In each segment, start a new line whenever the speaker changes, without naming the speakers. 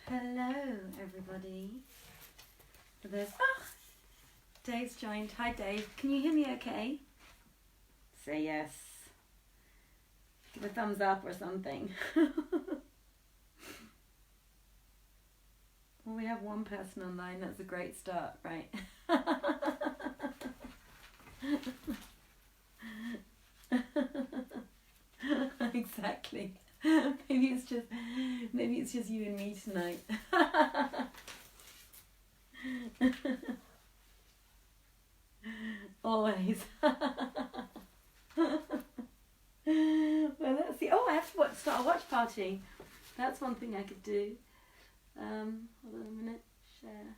Hello, everybody. For those, Dave's joined. Hi, Dave. Can you hear me okay? Say yes. Give a thumbs up or something. Well, we have one person online. That's a great start, right? Exactly. Maybe it's just you and me tonight. Always. Well, let's see. Oh, I have to start a watch party. That's one thing I could do. Hold on a minute. Share.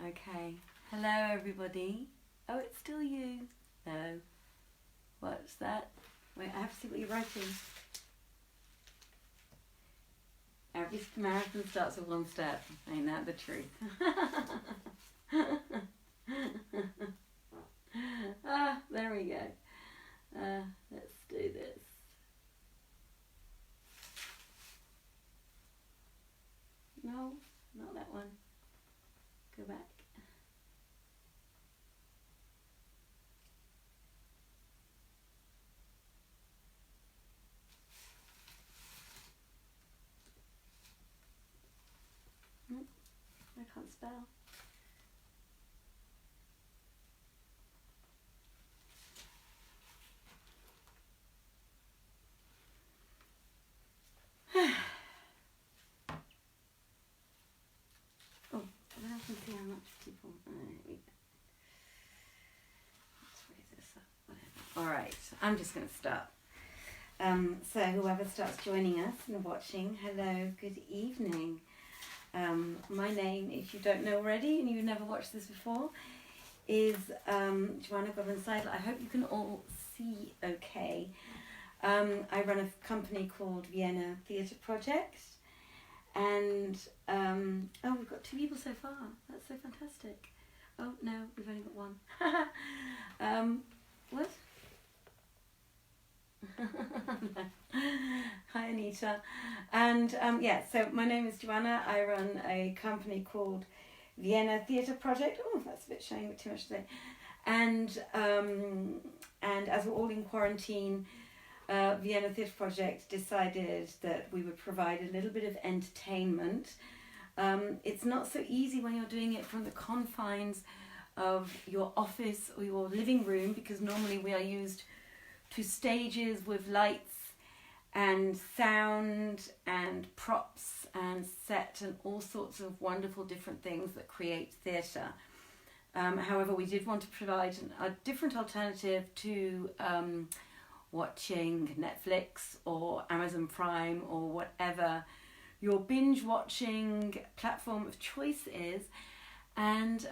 Okay. Hello, everybody. Oh, it's still you. No. What's that? Wait, I have to see what you're writing. Every marathon starts with one step. Ain't that the truth? There we go. Let's do this. No, not that one. Go back. I can't spell. Oh, I can see how much people. Let's raise this up. Whatever. All right, I'm just going to start. So whoever starts joining us and watching, hello, good evening. My name, if you don't know already and you've never watched this before, is Joanna Godwin Seidl. I hope you can all see okay. I run a company called Vienna Theatre Project, and we've got 2 people so far. That's so fantastic. Oh no, we've only got 1. What? Hi Anita, and so my name is Joanna. I run a company called Vienna Theatre Project. Oh, that's a bit showing a bit too much today. And as we're all in quarantine, Vienna Theatre Project decided that we would provide a little bit of entertainment. It's not so easy when you're doing it from the confines of your office or your living room, because normally we are used to stages with lights and sound and props and set and all sorts of wonderful different things that create theatre. However, we did want to provide a different alternative to watching Netflix or Amazon Prime or whatever your binge watching platform of choice is. And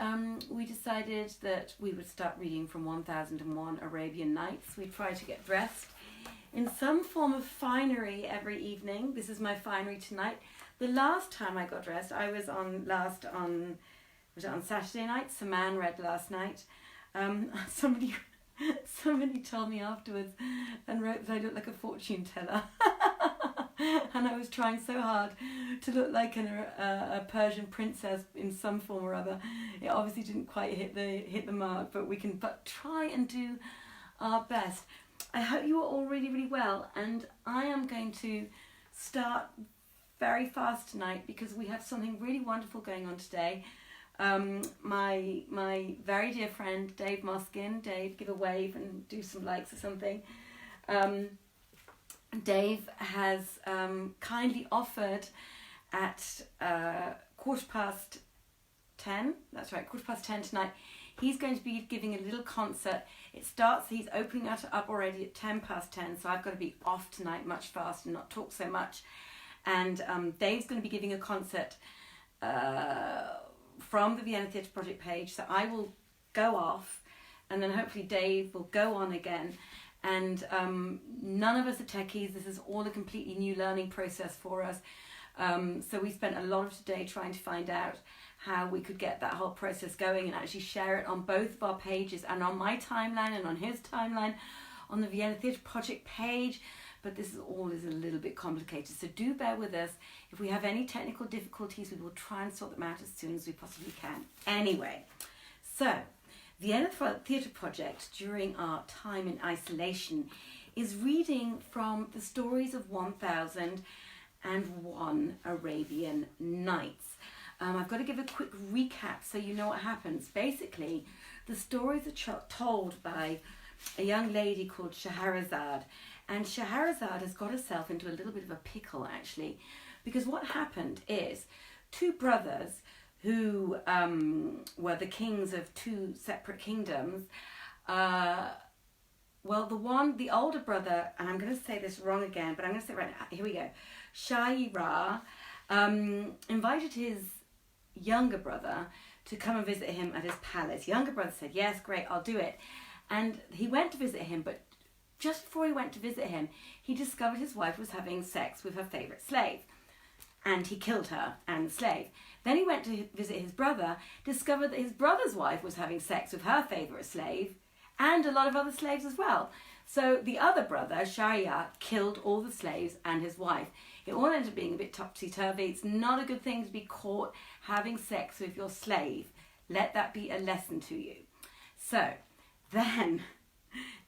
we decided that we would start reading from 1001 Arabian Nights. We try to get dressed in some form of finery every evening. This is my finery tonight. The last time I got dressed, I was on Saturday night. Saman read last night. Somebody told me afterwards and wrote that I looked like a fortune teller. And I was trying so hard to look like a Persian princess in some form or other. It obviously didn't quite hit the mark, but we can try and do our best. I hope you are all really, really well, and I am going to start very fast tonight because we have something really wonderful going on today. My very dear friend Dave Moskin, Dave, give a wave and do some likes or something. Dave has kindly offered at 10:15, that's right, 10:15 tonight, he's going to be giving a little concert. It starts, he's opening it up already at 10:10, so I've got to be off tonight much faster and not talk so much. And Dave's going to be giving a concert from the Vienna Theatre Project page, so I will go off and then hopefully Dave will go on again. And none of us are techies. This is all a completely new learning process for us. So we spent a lot of today trying to find out how we could get that whole process going and actually share it on both of our pages and on my timeline and on his timeline on the Vienna Theatre Project page. But this is all a little bit complicated. So do bear with us. If we have any technical difficulties, we will try and sort them out as soon as we possibly can. Anyway, so Vienna Theatre Project during our time in isolation is reading from the stories of 1001 Arabian Nights. I've got to give a quick recap so you know what happens. Basically, the stories are told by a young lady called Scheherazade, and Scheherazade has got herself into a little bit of a pickle actually, because what happened is two brothers who were the kings of two separate kingdoms. The older brother, and I'm going to say this wrong again, but I'm going to say it right now. Here we go. Shah invited his younger brother to come and visit him at his palace. Younger brother said, yes, great, I'll do it. And he went to visit him, but just before he went to visit him, he discovered his wife was having sex with her favourite slave. And he killed her and the slave. Then he went to visit his brother, discovered that his brother's wife was having sex with her favourite slave, and a lot of other slaves as well. So the other brother, Sharia, killed all the slaves and his wife. It all ended up being a bit topsy-turvy. It's not a good thing to be caught having sex with your slave. Let that be a lesson to you. So then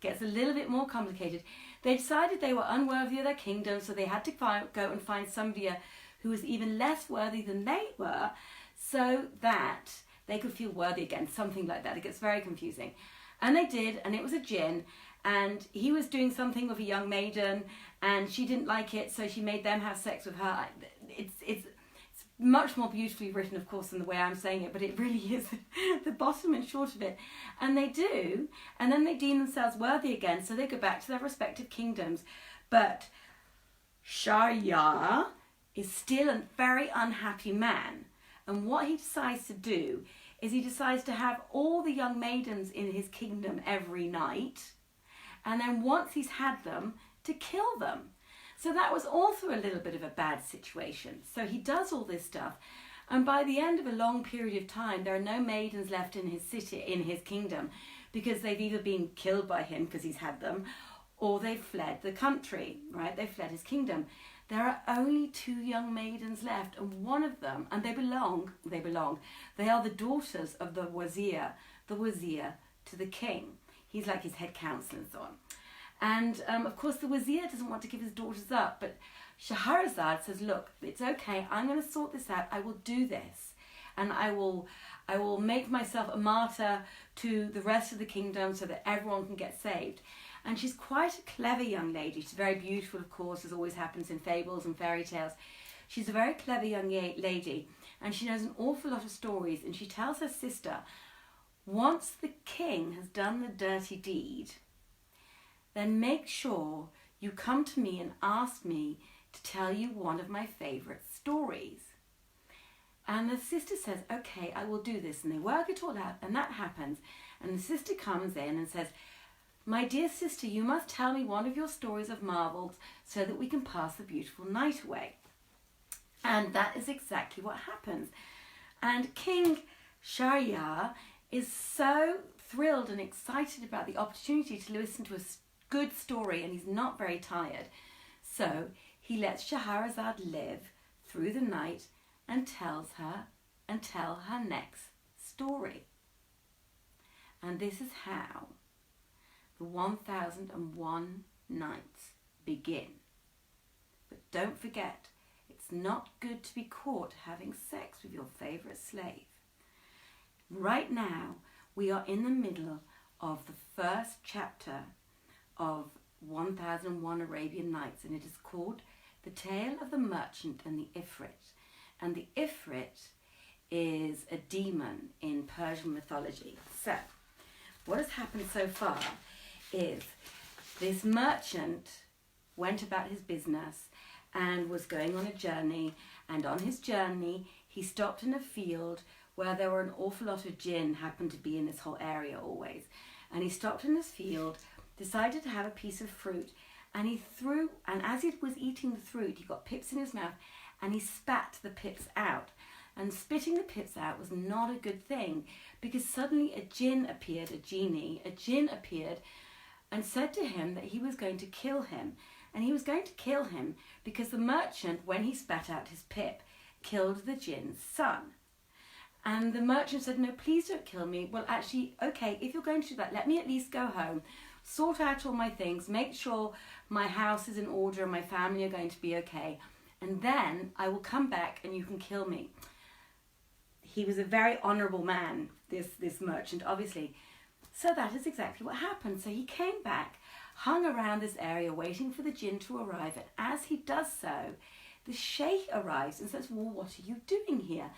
gets a little bit more complicated. They decided they were unworthy of their kingdom, so they had to go and find somebody who was even less worthy than they were, so that they could feel worthy again, something like that. It gets very confusing. And they did, and it was a jinn, and he was doing something with a young maiden, and she didn't like it, so she made them have sex with her. It's much more beautifully written, of course, than the way I'm saying it, but it really is the bottom and short of it. And they do, and then they deem themselves worthy again, so they go back to their respective kingdoms. But Sharia is still a very unhappy man, and what he decides to do is he decides to have all the young maidens in his kingdom every night, and then once he's had them, to kill them. So that was also a little bit of a bad situation. So he does all this stuff, and by the end of a long period of time, there are no maidens left in his city, in his kingdom, because they've either been killed by him because he's had them, or they've fled the country, right? They've fled his kingdom. There are only two young maidens left, and one of them, and they are the daughters of the wazir to the king. He's like his head counsel and so on. And of course the wazir doesn't want to give his daughters up, but Scheherazade says, look, it's okay, I'm going to sort this out, I will do this, and I will make myself a martyr to the rest of the kingdom so that everyone can get saved. And she's quite a clever young lady. She's very beautiful, of course, as always happens in fables and fairy tales. She's a very clever young lady, and she knows an awful lot of stories, and she tells her sister, once the king has done the dirty deed, then make sure you come to me and ask me to tell you one of my favourite stories. And the sister says, okay, I will do this. And they work it all out, and that happens. And the sister comes in and says, my dear sister, you must tell me one of your stories of marvels so that we can pass the beautiful night away. And that is exactly what happens. And King Shahryar is so thrilled and excited about the opportunity to listen to a good story, and he's not very tired. So he lets Scheherazade live through the night and tell her next story. And this is how the 1001 nights begin. But don't forget, It's not good to be caught having sex with your favourite slave. Right now, we are in the middle of the first chapter of 1001 Arabian Nights, and it is called The Tale of the Merchant and the Ifrit. And the Ifrit is a demon in Persian mythology. So, what has happened so far is this merchant went about his business and was going on a journey, and on his journey he stopped in a field where there were an awful lot of jinn, happened to be in this whole area always. And he stopped in this field, decided to have a piece of fruit, and as he was eating the fruit, he got pips in his mouth and he spat the pips out. And spitting the pips out was not a good thing, because suddenly a jinn appeared and said to him that he was going to kill him. And he was going to kill him because the merchant, when he spat out his pip, killed the jinn's son. And the merchant said, no, please don't kill me. Well, actually, okay, if you're going to do that, let me at least go home, sort out all my things, make sure my house is in order and my family are going to be okay. And then I will come back and you can kill me. He was a very honourable man, this merchant, obviously. So that is exactly what happened. So he came back, hung around this area waiting for the jinn to arrive. And as he does so, the sheikh arrives and says, well, what are you doing here?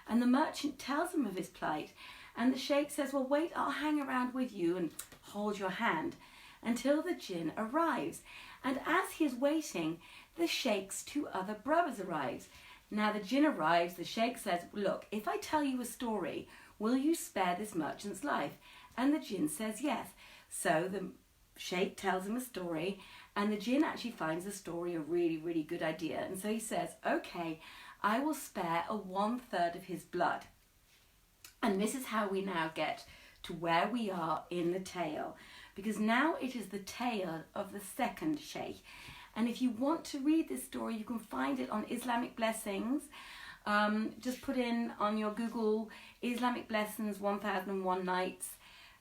And the merchant tells him of his plight. And the sheikh says, well, wait, I'll hang around with you and hold your hand until the jinn arrives. And as he is waiting, the sheikh's two other brothers arrive. Now the jinn arrives, the sheikh says, look, if I tell you a story, will you spare this merchant's life? And the jinn says yes. So the sheikh tells him a story, and the jinn actually finds the story a really, really good idea. And so he says, okay, I will spare 1/3 of his blood. And this is how we now get to where we are in the tale, because now it is the tale of the second sheikh. And if you want to read this story, you can find it on Islamic Blessings. Just put in on your Google Islamic Blessings 1001 Nights,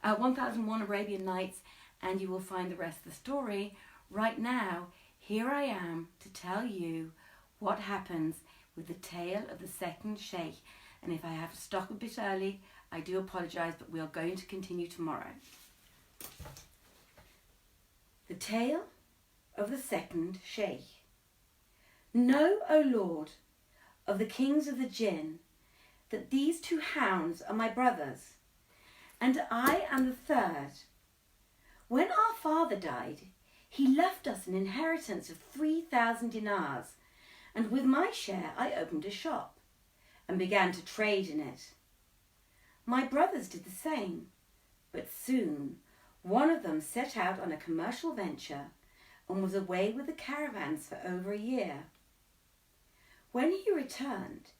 1001 Arabian Nights, and you will find the rest of the story. Right now, here I am to tell you what happens with the tale of the second sheikh. And if I have to stop a bit early, I do apologise, but we are going to continue tomorrow. The tale of the second sheikh. Know, O Lord, of the kings of the jinn, that these two hounds are my brothers, and I am the third. When our father died, he left us an inheritance of 3,000 dinars, and with my share I opened a shop and began to trade in it. My brothers did the same, but soon one of them set out on a commercial venture and was away with the caravans for over a year. When he returned,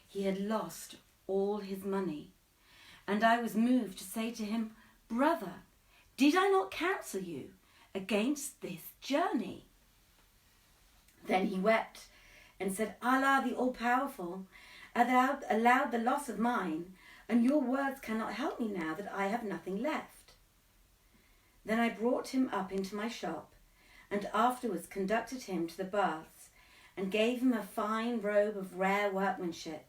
he had lost all his money, and I was moved to say to him, Brother, did I not counsel you against this journey? Then he wept and said, Allah the All-Powerful allowed the loss of mine, and your words cannot help me now that I have nothing left. Then I brought him up into my shop, and afterwards conducted him to the baths, and gave him a fine robe of rare workmanship.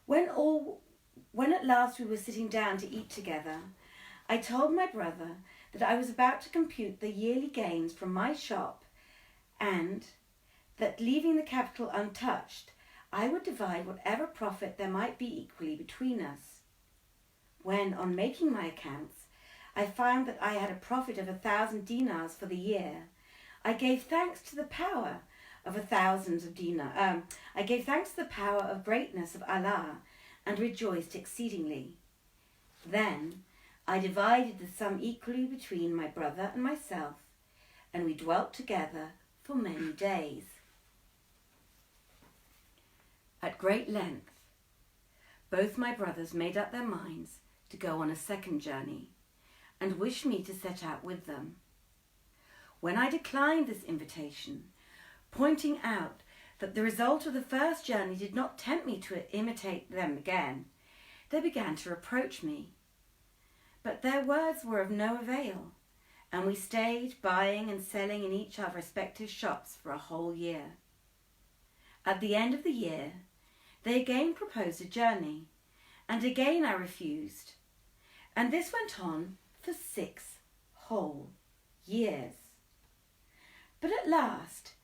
When at last we were sitting down to eat together, I told my brother that I was about to compute the yearly gains from my shop, and that, leaving the capital untouched, I would divide whatever profit there might be equally between us. When, on making my accounts, I found that I had a profit of 1,000 dinars for the year, I gave thanks to the power of I gave thanks to the power of greatness of Allah, and rejoiced exceedingly. Then I divided the sum equally between my brother and myself, and we dwelt together for many days. At great length, both my brothers made up their minds to go on a second journey, and wished me to set out with them. When I declined this invitation, pointing out that the result of the first journey did not tempt me to imitate them again, they began to reproach me. But their words were of no avail, and we stayed buying and selling in each of our respective shops for a whole year. At the end of the year, they again proposed a journey, and again I refused, and this went on for 6 whole years. But at last,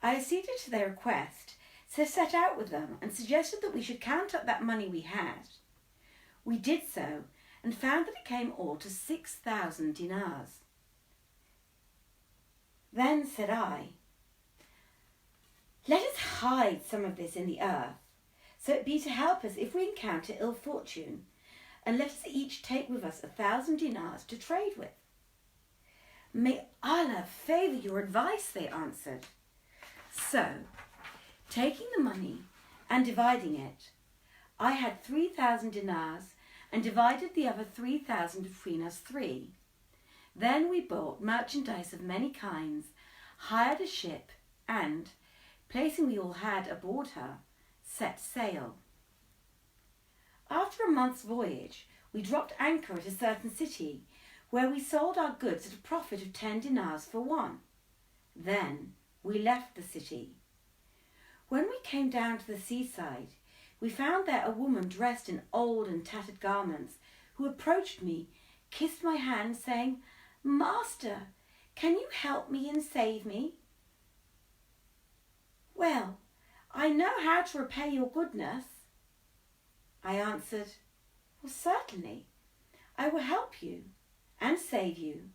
I acceded to their request, so set out with them and suggested that we should count up that money we had. We did so, and found that it came all to 6,000 dinars. Then said I, "Let us hide some of this in the earth, so it be to help us if we encounter ill fortune, and let us each take with us 1,000 dinars to trade with." "May Allah favour your advice," they answered. So, taking the money and dividing it, I had 3,000 dinars and divided the other 3,000 between us 3. Then we bought merchandise of many kinds, hired a ship, and, placing we all had aboard her, set sail. After a month's voyage, we dropped anchor at a certain city, where we sold our goods at a profit of 10 dinars for one. Then we left the city. When we came down to the seaside, we found there a woman dressed in old and tattered garments, who approached me, kissed my hand, saying, "Master, can you help me and save me?" "Well, I know how to repay your goodness." I answered, "Well, certainly, I will help you and save you,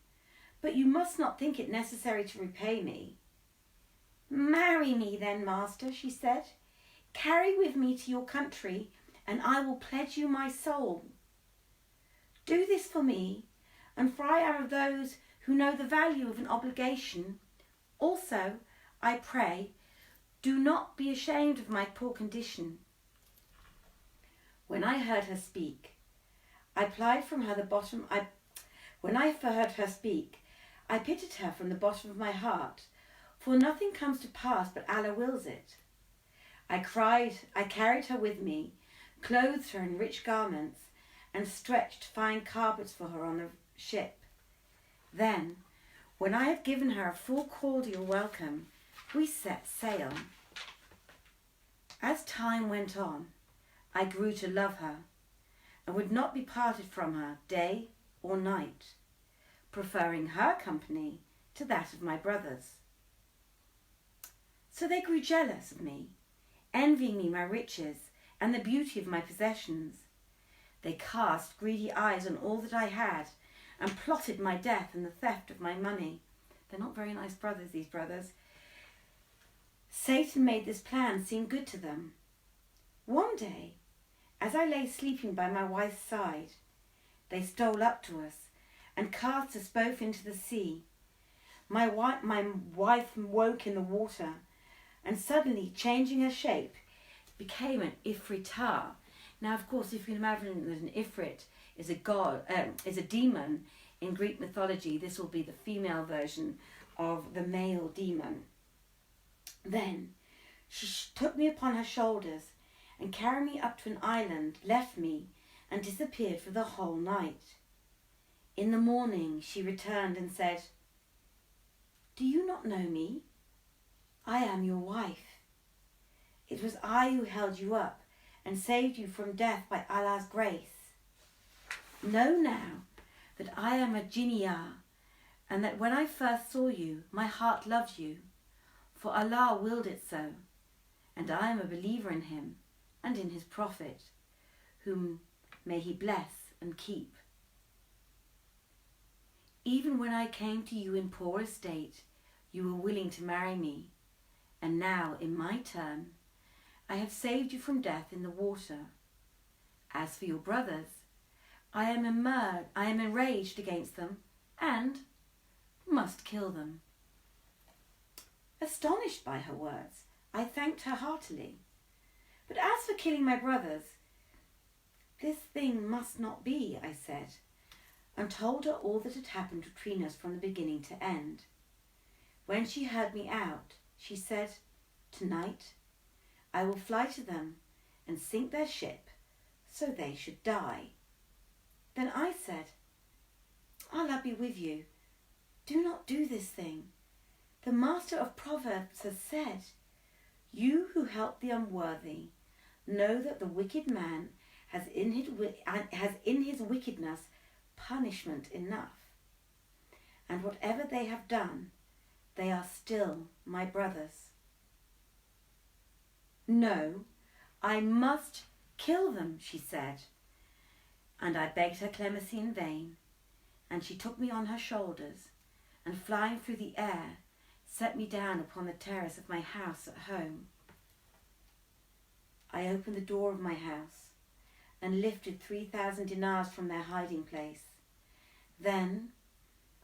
but you must not think it necessary to repay me." "Marry me then, master," she said. "Carry with me to your country, and I will pledge you my soul. Do this for me, and for I am of those who know the value of an obligation. Also, I pray, do not be ashamed of my poor condition." When I heard her speak, I pitied her from the bottom of my heart, for nothing comes to pass but Allah wills it. I carried her with me, clothed her in rich garments, and stretched fine carpets for her on the ship. Then, when I had given her a full cordial welcome, we set sail. As time went on, I grew to love her, and would not be parted from her day or night, preferring her company to that of my brothers. So they grew jealous of me, envying me my riches and the beauty of my possessions. They cast greedy eyes on all that I had, and plotted my death and the theft of my money. They're not very nice brothers, these brothers. Satan made this plan seem good to them. One day, as I lay sleeping by my wife's side, they stole up to us and cast us both into the sea. My wife woke in the water, and suddenly, changing her shape, became an ifritah. Now, of course, if you can imagine that an ifrit is a demon in Greek mythology, this will be the female version of the male demon. Then she took me upon her shoulders and carried me up to an island, left me, and disappeared for the whole night. In the morning she returned and said, "Do you not know me? I am your wife. It was I who held you up and saved you from death by Allah's grace. Know now that I am a jinniyah, and that when I first saw you, my heart loved you, for Allah willed it so, and I am a believer in him and in his Prophet, whom may he bless and keep. Even when I came to you in poor estate, you were willing to marry me, and now, in my turn, I have saved you from death in the water. As for your brothers, I am enraged against them, and must kill them." Astonished by her words, I thanked her heartily. "But as for killing my brothers, this thing must not be," I said, and told her all that had happened between us from the beginning to end. When she heard me out, she said, "Tonight I will fly to them and sink their ship, so they should die." Then I said, "Allah be with you. Do not do this thing. The master of Proverbs has said, 'You who help the unworthy, know that the wicked man has in his wickedness punishment enough. And whatever they have done, they are still my brothers. No, I must kill them, she said. And I begged her clemency in vain, and she took me on her shoulders, and flying through the air, set me down upon the terrace of my house at home. I opened the door of my house, and lifted 3,000 dinars from their hiding place. Then,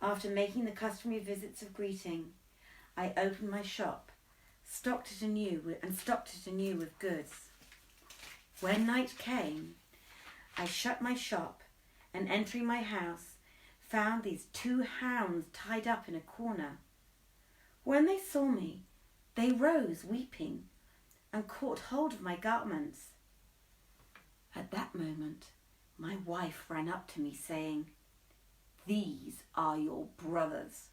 after making the customary visits of greeting, I opened my shop, stocked it anew with goods. When night came, I shut my shop, and entering my house, found these 2 hounds tied up in a corner. When they saw me, they rose weeping, and caught hold of my garments. At that moment, my wife ran up to me, saying, "These are your brothers."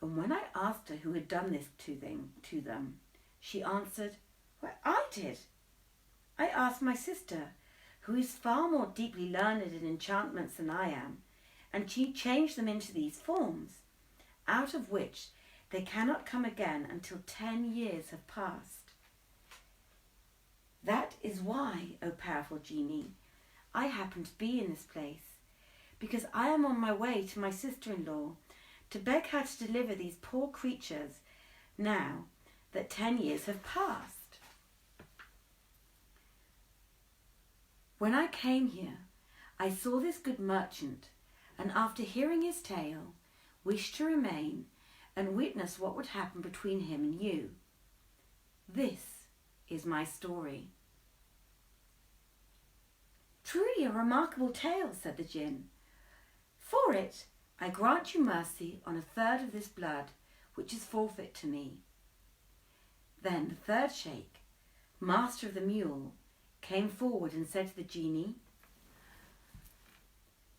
And when I asked her who had done this to them, she answered, "Well, I did. I asked my sister, who is far more deeply learned in enchantments than I am, and she changed them into these forms, out of which they cannot come again until 10 years have passed. That is why, O powerful genie, I happen to be in this place, because I am on my way to my sister-in-law to beg her to deliver these poor creatures now that 10 years have passed. When I came here, I saw this good merchant, and after hearing his tale, wished to remain and witness what would happen between him and you. This is my story." "Truly a remarkable tale," said the Jinn. "For it, I grant you mercy on 1/3 of this blood, which is forfeit to me." Then the 3rd sheikh, master of the mule, came forward and said to the genie,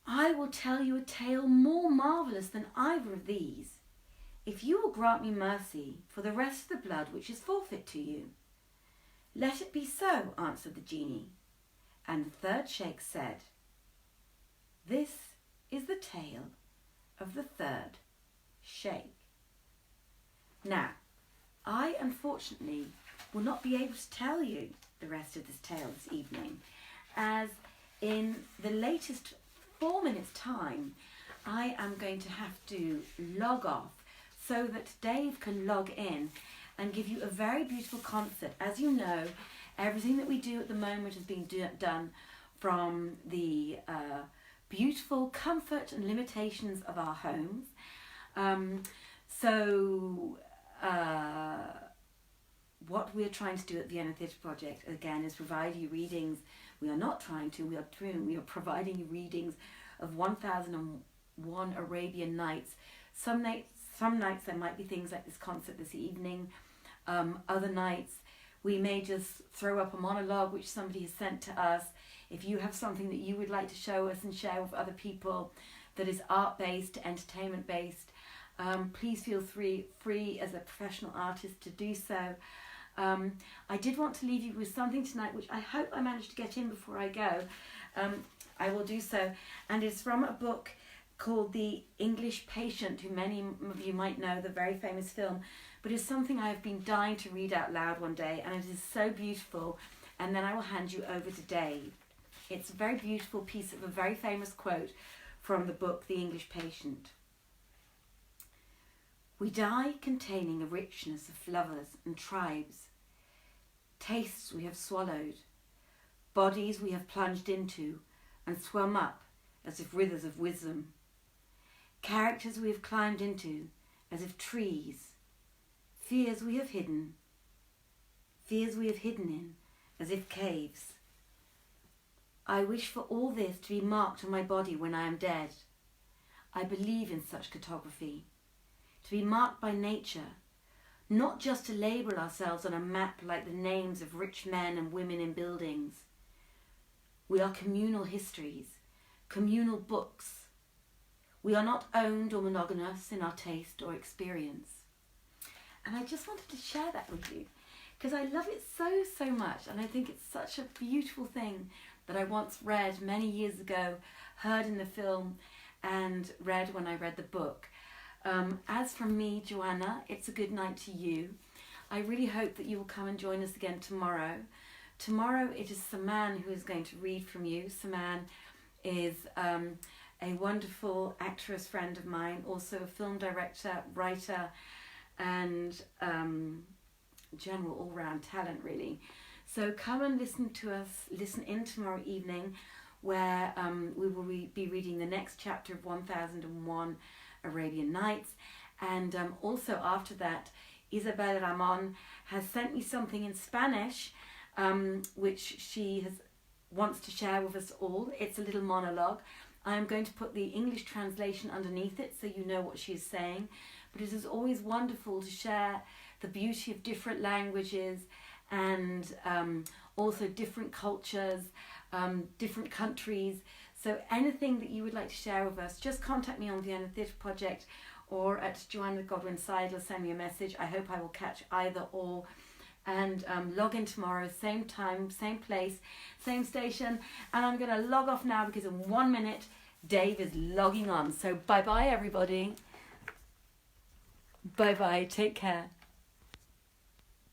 "I will tell you a tale more marvellous than either of these, if you will grant me mercy for the rest of the blood which is forfeit to you." "Let it be so," answered the genie. And the 3rd sheikh said, "This is the tale of the 3rd sheikh." Now, I unfortunately will not be able to tell you the rest of this tale this evening, as in the latest 4 minutes time, I am going to have to log off so that Dave can log in and give you a very beautiful concert. As you know, everything that we do at the moment is being done from the beautiful comfort and limitations of our homes. What we're trying to do at Vienna Theatre Project, again, is provide you readings. We are not trying to, we are providing you readings of 1001 Arabian Nights. Some nights there might be things like this concert this evening. Other nights we may just throw up a monologue which somebody has sent to us. If you have something that you would like to show us and share with other people that is art-based, entertainment-based, please feel free as a professional artist to do so. I did want to leave you with something tonight, which I hope I managed to get in before I go. I will do so. And it's from a book called The English Patient, who many of you might know, the very famous film. But it's something I have been dying to read out loud one day, and it is so beautiful. And then I will hand you over to Dave. It's a very beautiful piece of a very famous quote from the book The English Patient. "We die containing a richness of lovers and tribes, tastes we have swallowed, bodies we have plunged into and swum up as if rivers of wisdom, characters we have climbed into as if trees, fears we have hidden in as if caves. I wish for all this to be marked on my body when I am dead. I believe in such cartography, to be marked by nature, not just to label ourselves on a map like the names of rich men and women in buildings. We are communal histories, communal books. We are not owned or monogamous in our taste or experience." And I just wanted to share that with you, because I love it so much, and I think it's such a beautiful thing that I once read many years ago, heard in the film, and read when I read the book. As from me, Joanna, it's a good night to you. I really hope that you will come and join us again tomorrow. Tomorrow it is Saman who is going to read from you. Saman is a wonderful actress friend of mine, also a film director, writer, and general all-round talent, really. So come and listen in tomorrow evening, where we will be reading the next chapter of 1001 Arabian Nights. And also after that, Isabel Ramon has sent me something in Spanish, which she wants to share with us all. It's a little monologue. I'm going to put the English translation underneath it so you know what she is saying. But it is always wonderful to share the beauty of different languages and also different cultures, different countries. So anything that you would like to share with us, just contact me on Vienna Theatre Project or at Joanna Godwin Seidl, send me a message. I hope I will catch either or. And log in tomorrow, same time, same place, same station. And I'm going to log off now because in 1 minute, Dave is logging on. So bye-bye, everybody. Bye-bye. Take care.